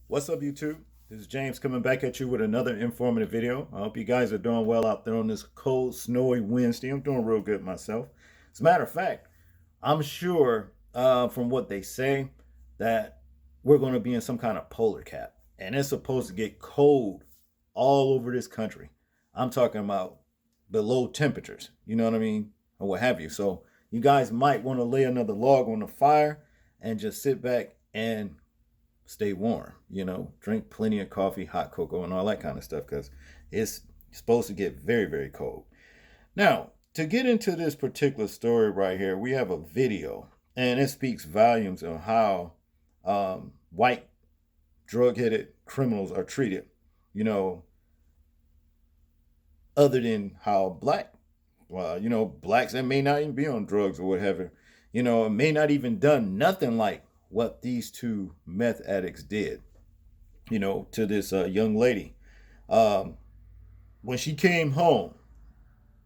What's up, YouTube? This is James coming back at you with another informative video. I hope you guys are doing well out there on this cold, snowy Wednesday. I'm doing real good myself. As a matter of fact, I'm sure from what they say that we're going to be in some kind of polar cap, and it's supposed to get cold all over this country. I'm talking about below temperatures, you know what I mean, or what have you. So you guys might want to lay another log on the fire and just sit back and stay warm, drink plenty of coffee, hot cocoa, and all that kind of stuff because it's supposed to get very, very cold. Now, to get into this particular story right here, we have a video, and it speaks volumes on how white drug-headed criminals are treated, you know, other than how black, blacks that may not even be on drugs or whatever, may not even done nothing like what these two meth addicts did, to this young lady. When she came home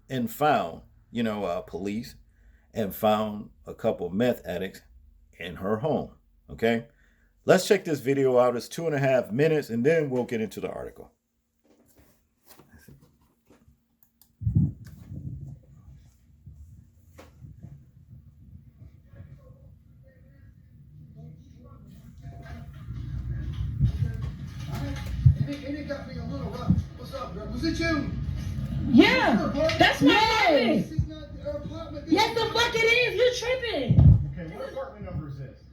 and found, police and found a couple meth addicts in her home. Okay. Let's check this video out. It's 2.5 minutes and then we'll get into the article. It got me a little rough. What's up, girl? Was it you? Yeah, that's my apartment. This is not her apartment. Yes, the fuck it is. You're tripping. Okay, what apartment number is this?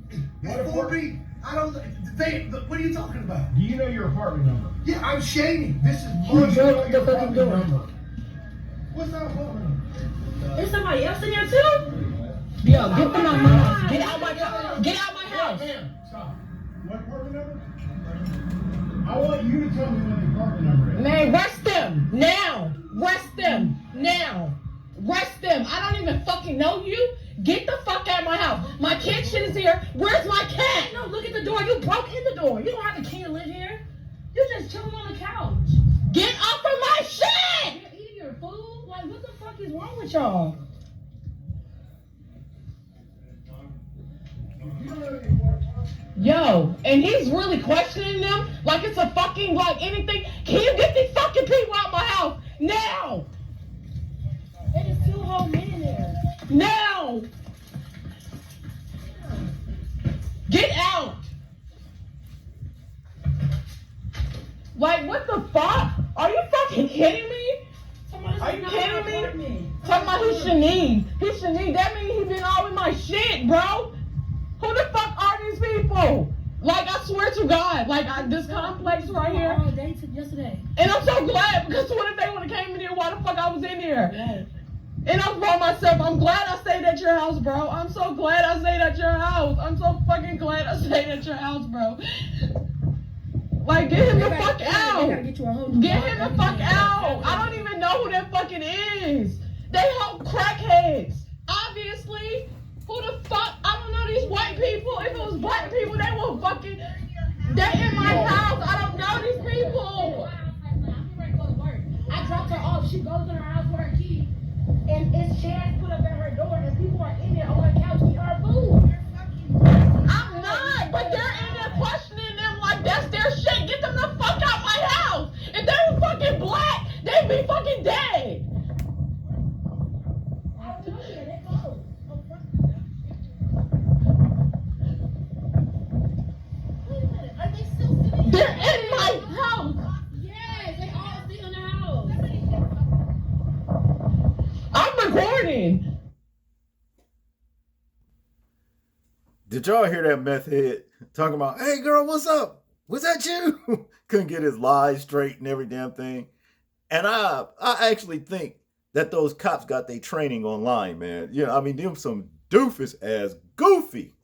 It's 4B. I don't. What are you talking about? Do you know your apartment number? Yeah, I'm shady. This is You my broke the fucking door. What's our apartment number? Is somebody else in there too? Yo, get them out my house. Get out my house. Get out my house. Ma'am, stop. What apartment number? I want you to tell me what the apartment number is. Man, arrest them now. Arrest them now. Arrest them. I don't even fucking know you. Get the fuck out of my house. My cat shit is here. Where's my cat? No, look at the door. You broke in the door. You don't have a key to live here. You just chilling on the couch. Get off of my shit! You're eating your food? Like, what the fuck is wrong with y'all? Yo, and he's really questioning them like it's a fucking, like, anything. Can you get these fucking people out my house? Now! It is 2 whole men in there. Now! Get out! Like, what the fuck? Are you fucking kidding me? Are you kidding me? Talking about who's Shanay. He's Shanay. That means he been all in my shit, bro. Who the fuck are these people? Like, I swear to God, like, this complex right here. All day yesterday. And I'm so glad, because what if they would have came in here, why the fuck I was in here? Yes. And I'm by myself. I'm glad I stayed at your house, bro. I'm so glad I stayed at your house. I'm so fucking glad I stayed at your house, bro. Like, get him the fuck out. Get Get him the fuck out. I don't even know who that fucking is. They help crackheads. Obviously. Who the fuck? I don't know these white people. If it was black people, they will fucking. They in my house. I don't know these people. I dropped her off. She goes in her house with her key. And it's chairs put up at her door. And people are in there on her couch eating her food. I'm not, but they're in there questioning them like that's their shit. Get them the fuck out my house. If they were fucking black, they'd be fucking dead. They're in my house. Yes, they all still in the house. I'm recording. Did y'all hear that meth head talking about, hey girl, what's up? Was that you? Couldn't get his lies straight and every damn thing. And I actually think that those cops got their training online, man. I mean, them some doofus ass goofy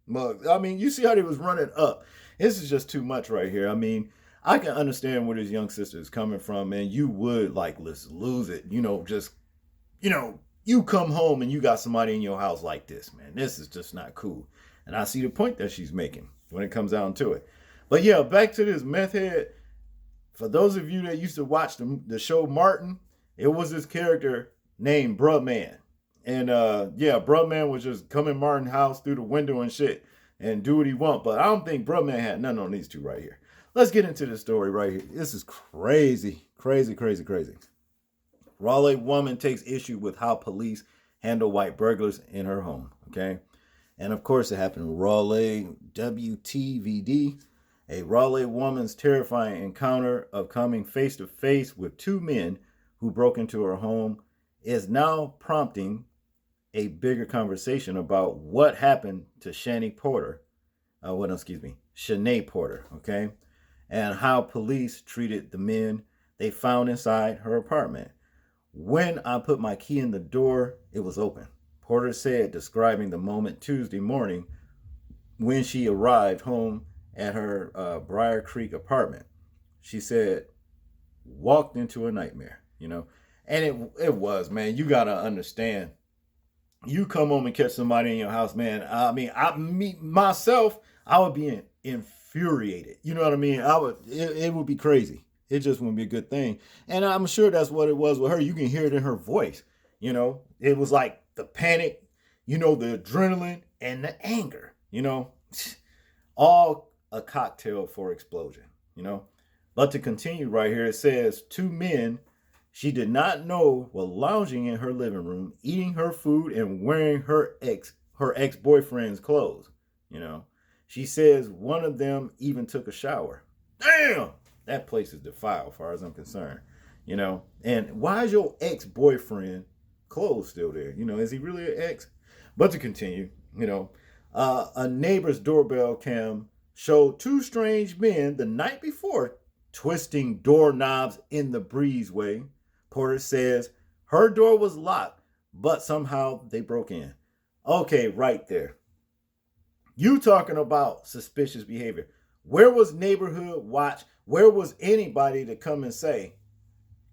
mugs. I mean, you see how they was running up. This is just too much right here. I mean, I can understand where this young sister is coming from, man. You would like, let's lose it. You come home and you got somebody in your house like this, man. This is just not cool. And I see the point that she's making when it comes down to it. But yeah, back to this meth head. For those of you that used to watch the show Martin, it was this character named Bruh Man. And yeah, Bruh Man was just coming Martin's house through the window and shit. and do what he want. But I don't think Bruh Man had nothing on these two right here. Let's get into this story right here. This is crazy, crazy, crazy, crazy. Raleigh woman takes issue with how police handle white burglars in her home. Okay. And of course, it happened in Raleigh, WTVD. A Raleigh woman's terrifying encounter of coming face to face with two men who broke into her home is now prompting a bigger conversation about what happened to Shanay Porter. Shanay Porter, okay? And how police treated the men they found inside her apartment. When I put my key in the door, it was open. Porter said, describing the moment Tuesday morning when she arrived home at her Briar Creek apartment. She said, walked into a nightmare, And it was, man. You got to understand. You come home and catch somebody in your house, man. I mean, myself, I would be infuriated. You know what I mean? It would be crazy. It just wouldn't be a good thing. And I'm sure that's what it was with her. You can hear it in her voice. It was like the panic, the adrenaline and the anger, all a cocktail for explosion, But to continue right here, it says two men she did not know were lounging in her living room, eating her food and wearing her ex-boyfriend's clothes, She says one of them even took a shower. Damn! That place is defiled as far as I'm concerned, And why is your ex-boyfriend clothes still there? Is he really an ex? But to continue, a neighbor's doorbell cam showed two strange men the night before twisting doorknobs in the breezeway. Porter says her door was locked, but somehow they broke in. Okay, right there. You talking about suspicious behavior. Where was neighborhood watch? Where was anybody to come and say,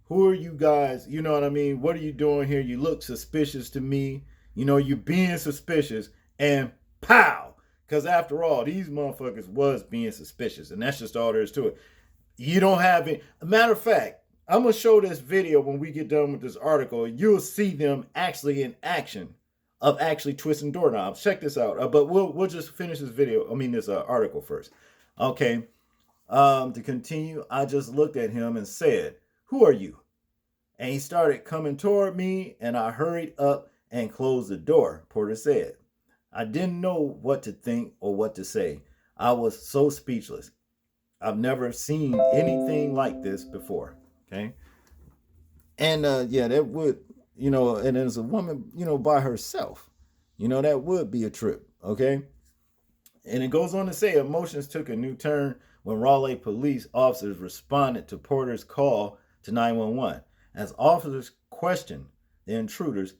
who are you guys? You know what I mean? What are you doing here? You look suspicious to me. You're being suspicious, and pow. Because after all, these motherfuckers was being suspicious, and that's just all there is to it. You don't have it. Matter of fact, I'm going to show this video when we get done with this article. You'll see them actually in action of actually twisting doorknobs. Check this out. But we'll just finish this article first. Okay. To continue, I just looked at him and said, who are you? And he started coming toward me, and I hurried up and closed the door, Porter said. I didn't know what to think or what to say. I was so speechless. I've never seen anything like this before. Okay. And that would, and as a woman, by herself, that would be a trip. Okay. And it goes on to say emotions took a new turn when Raleigh police officers responded to Porter's call to 911. As officers questioned the intruders,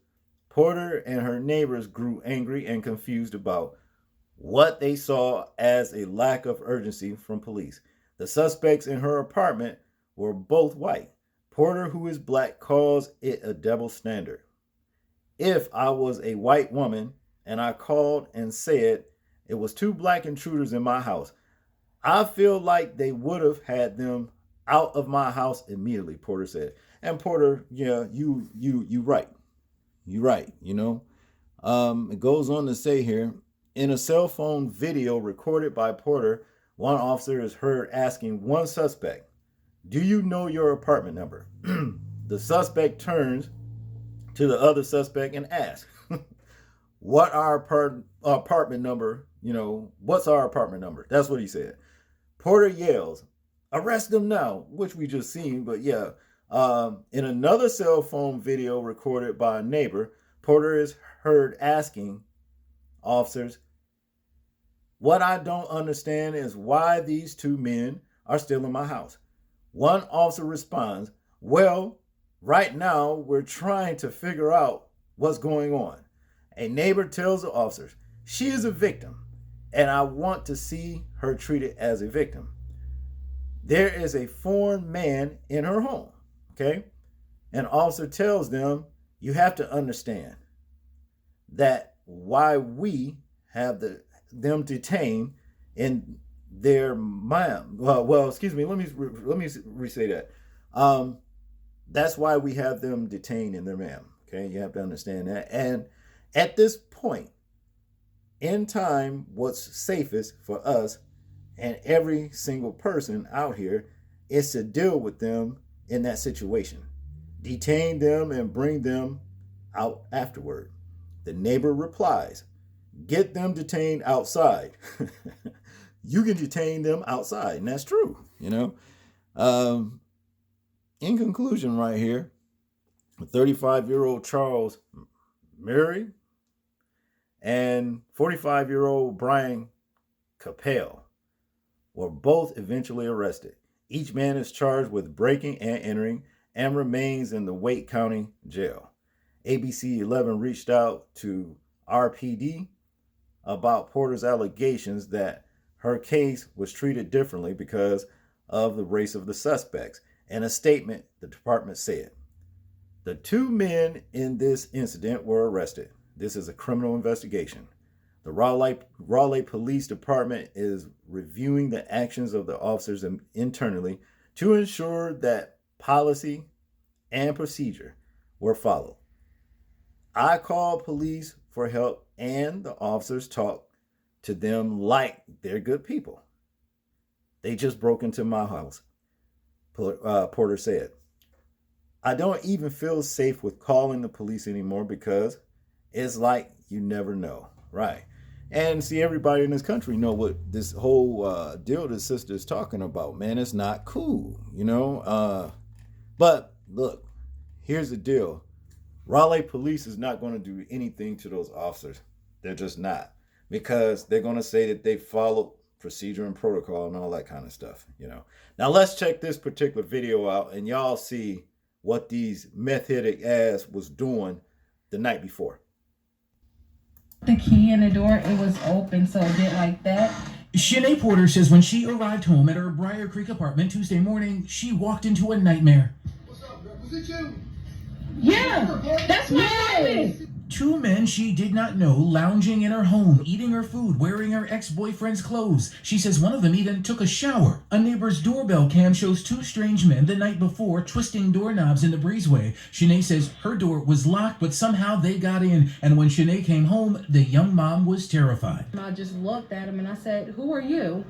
Porter and her neighbors grew angry and confused about what they saw as a lack of urgency from police. The suspects in her apartment were both white. Porter, who is black, calls it a double standard. If I was a white woman and I called and said it was two black intruders in my house, I feel like they would have had them out of my house immediately, Porter said. And Porter, you right. You're right, It goes on to say here, in a cell phone video recorded by Porter, one officer is heard asking one suspect, do you know your apartment number? The suspect turns to the other suspect and asks, what our apartment number, what's our apartment number? That's what he said. Porter yells, arrest them now, which we just seen, but yeah. In another cell phone video recorded by a neighbor, Porter is heard asking officers, what I don't understand is why these two men are still in my house. One officer responds, well, right now we're trying to figure out what's going on. A neighbor tells the officers, she is a victim, and I want to see her treated as a victim. There is a foreign man in her home. Okay. An officer tells them, you have to understand that why we have them detained in their mind. Well, excuse me. Let me re-say that. That's why we have them detained in their mind. Okay. You have to understand that. And at this point, in time, what's safest for us and every single person out here is to deal with them in that situation. Detain them and bring them out afterward. The neighbor replies, get them detained outside. You can detain them outside, and that's true, you know. In conclusion, right here, 35-year-old Charles Murray and 45-year-old Brian Capel were both eventually arrested. Each man is charged with breaking and entering and remains in the Wake County Jail. ABC 11 reached out to RPD about Porter's allegations that her case was treated differently because of the race of the suspects. In a statement, the department said, the two men in this incident were arrested. This is a criminal investigation. The Raleigh Police Department is reviewing the actions of the officers internally to ensure that policy and procedure were followed. I called police for help and the officers talked to them like they're good people. They just broke into my house, Porter said. I don't even feel safe with calling the police anymore because it's like you never know, right? And see, everybody in this country know what this whole deal the sister is talking about, man. It's not cool, you know? But look, here's the deal. Raleigh police is not going to do anything to those officers. They're just not. Because they're going to say that they followed procedure and protocol and all that kind of stuff, you know. Now let's check this particular video out and y'all see what these meth-headed ass was doing the night before. The key in the door, it was open, so it did like that. Shanay Porter says when she arrived home at her Briar Creek apartment Tuesday morning, she walked into a nightmare. What's up, bro? Was it you? Yeah, that's my office. Two men she did not know lounging in her home, eating her food, wearing her ex-boyfriend's clothes. She says one of them even took a shower. A neighbor's doorbell cam shows two strange men the night before twisting doorknobs in the breezeway. Shanay says her door was locked, but somehow they got in. And when Shanay came home, the young mom was terrified. I just looked at him and I said, "Who are you?"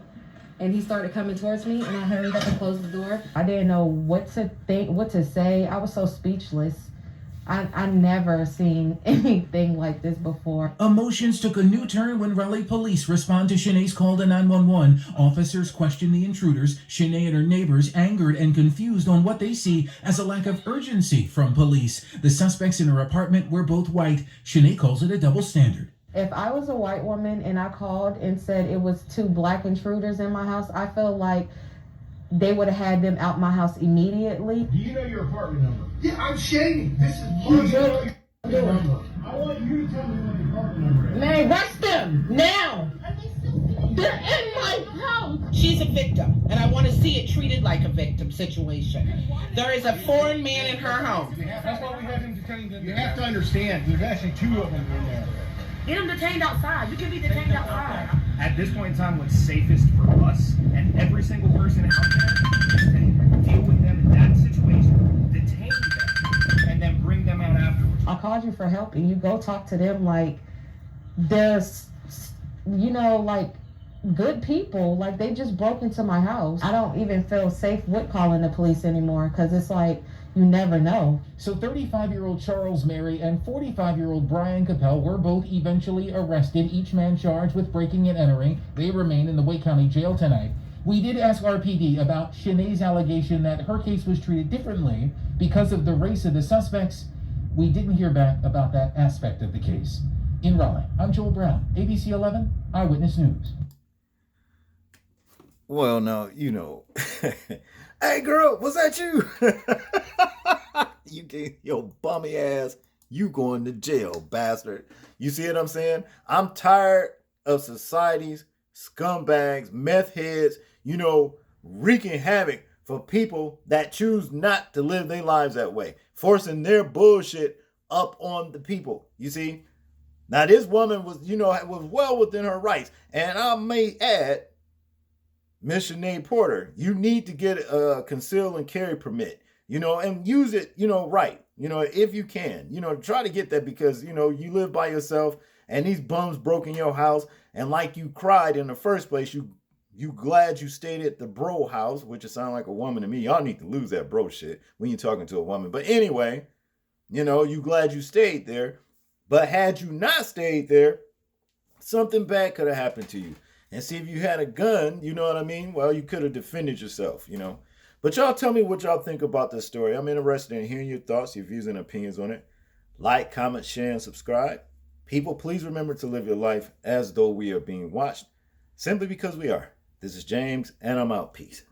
And he started coming towards me, and I hurried up and closed the door. I didn't know what to think, what to say. I was so speechless. I never seen anything like this before. Emotions took a new turn when Raleigh police respond to Shanay's call to 911. Officers question the intruders. Shanay and her neighbors angered and confused on what they see as a lack of urgency from police. The suspects in her apartment were both white. Shanay calls it a double standard. If I was a white woman and I called and said it was two black intruders in my house, I feel like they would have had them out my house immediately. Do you know your apartment number? Yeah, I'm shading. This is You bullshit. know your number. I want you to tell me what the apartment number is. Man, arrest them now. They're in my house. She's a victim, and I want to see it treated like a victim situation. There is a foreign man in her home. That's why we have him detained. You have to understand, there's actually two of them in there. Get him detained outside. You can be detained outside. At this point in time, what's safest for us and every single person out there is to deal with them in that situation, detain them, and then bring them out afterwards. I called you for help and you go talk to them like they're, you know, like good people. Like they just broke into my house. I don't even feel safe with calling the police anymore because it's like, you never know. So 35-year-old Charles Murray and 45-year-old Brian Capel were both eventually arrested, each man charged with breaking and entering. They remain in the Wake County Jail tonight. We did ask RPD about Shanay's allegation that her case was treated differently because of the race of the suspects. We didn't hear back about that aspect of the case. In Raleigh, I'm Joel Brown, ABC 11 Eyewitness News. Well, now, you know. Hey, girl, was that you? You get your bummy ass. You going to jail, bastard. You see what I'm saying? I'm tired of society's scumbags, meth heads, you know, wreaking havoc for people that choose not to live their lives that way, forcing their bullshit up on the people. You see? Now, this woman was, you know, was well within her rights. And I may add, Miss Shanay Porter, you need to get a conceal and carry permit, you know, and use it, you know, right, you know, if you can, you know, try to get that because, you know, you live by yourself and these bums broke in your house, and like you cried in the first place, you glad you stayed at the bro house, which it sounds like a woman to me. Y'all need to lose that bro shit when you're talking to a woman. But anyway, you know, you glad you stayed there. But had you not stayed there, something bad could have happened to you. And see, if you had a gun, you know what I mean? Well, you could have defended yourself, you know. But y'all tell me what y'all think about this story. I'm interested in hearing your thoughts, your views, and opinions on it. Like, comment, share, and subscribe. People, please remember to live your life as though we are being watched, simply because we are. This is James, and I'm out. Peace.